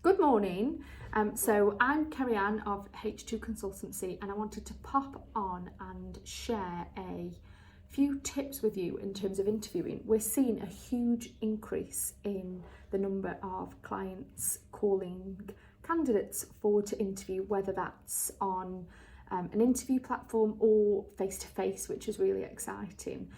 Good morning. So I'm Kerri-Ann of H2 Consultancy, and I wanted to pop on and share a few tips with you in terms of interviewing. We're seeing a huge increase in the number of clients calling candidates forward to interview, whether that's on an interview platform or face-to-face, which is really exciting.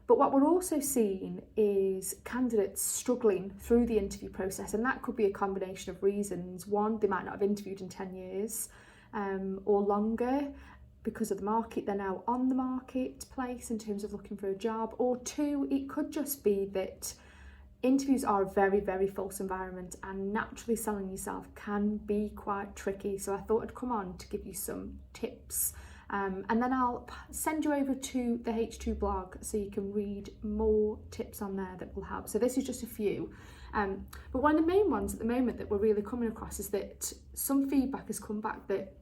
But what we're also seeing is candidates struggling through the interview process, and that could be a combination of reasons. One, they might not have interviewed in 10 years or longer because of the market. They're now on the marketplace in terms of looking for a job. Or two, it could just be that interviews are a very, very false environment, and naturally selling yourself can be quite tricky. So I thought I'd come on to give you some tips. And then I'll send you over to the H2 blog so you can read more tips on there that will help. So this is just a few. But one of the main ones at the moment that we're really coming across is that some feedback has come back that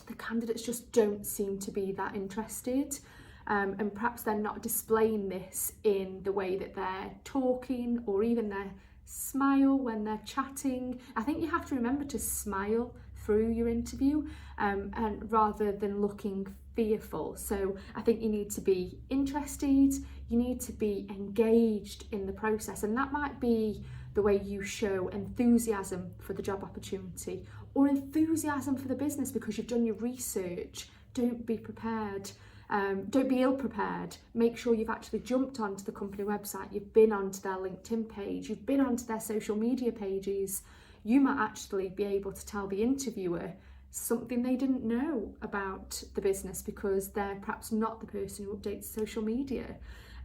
the candidates just don't seem to be that interested. And perhaps they're not displaying this in the way that they're talking or even their smile when they're chatting. I think you have to remember to smile through your interview and rather than looking fearful. So I think you need to be interested, you need to be engaged in the process, and that might be the way you show enthusiasm for the job opportunity or enthusiasm for the business because you've done your research. Don't be prepared. Don't be ill prepared. Make sure you've actually jumped onto the company website, you've been onto their LinkedIn page, you've been onto their social media pages. You might actually be able to tell the interviewer something they didn't know about the business because they're perhaps not the person who updates social media.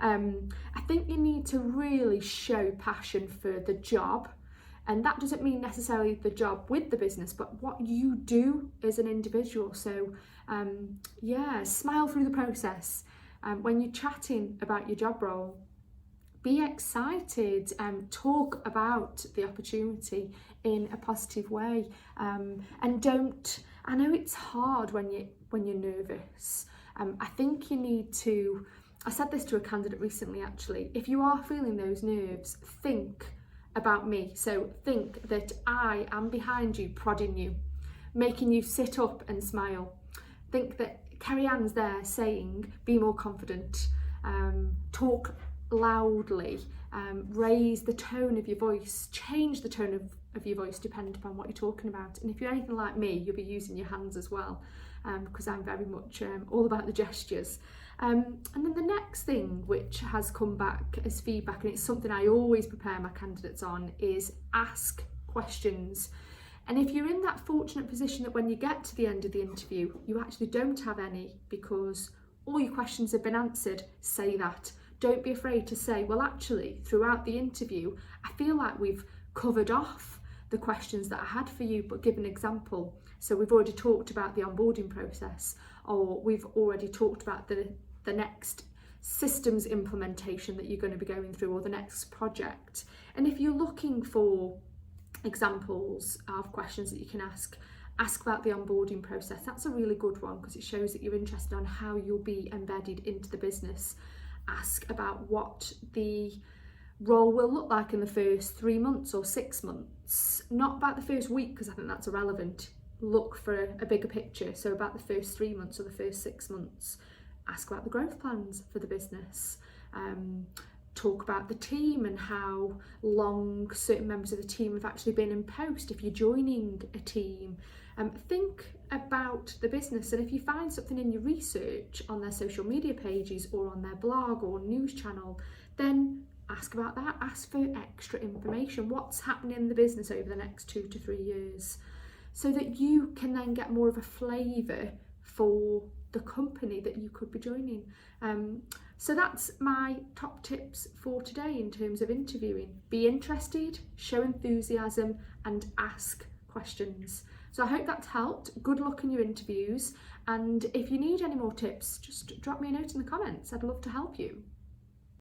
I think you need to really show passion for the job, and that doesn't mean necessarily the job with the business, but what you do as an individual. So smile through the process. When you're chatting about your job role, be excited and talk about the opportunity in a positive way. And don't, I know it's hard when you're nervous. I think you need to, I said this to a candidate recently actually, if you are feeling those nerves, think about me. So think that I am behind you, prodding you, making you sit up and smile. Think that Kerri-Ann's there saying, be more confident, talk loudly, raise the tone of your voice, change the tone of your voice depending upon what you're talking about. And if you're anything like me, you'll be using your hands as well, because I'm very much all about the gestures. And then the next thing which has come back as feedback, and it's something I always prepare my candidates on, is ask questions. And if you're in that fortunate position that when you get to the end of the interview, you actually don't have any because all your questions have been answered, say that. Don't be afraid to say, well, actually, throughout the interview, I feel like we've covered off the questions that I had for you, but give an example. So we've already talked about the onboarding process, or we've already talked about the next systems implementation that you're going to be going through, or the next project. And if you're looking for examples of questions that you can ask about the onboarding process. That's a really good one because it shows that you're interested on how you'll be embedded into the business. Ask about what the role will look like in the first 3 months or 6 months, not about the first week because I think that's irrelevant. Look for a bigger picture, so about the first 3 months or the first 6 months. Ask about the growth plans for the business. Talk about the team and how long certain members of the team have actually been in post if you're joining a team. Think about the business, and if you find something in your research on their social media pages or on their blog or news channel, then ask about that. Ask for extra information. What's happening in the business over the next 2 to 3 years, so that you can then get more of a flavour for the company that you could be joining. So that's my top tips for today in terms of interviewing. Be interested, show enthusiasm, and ask questions. So I hope that's helped. Good luck in your interviews. And if you need any more tips, just drop me a note in the comments. I'd love to help you.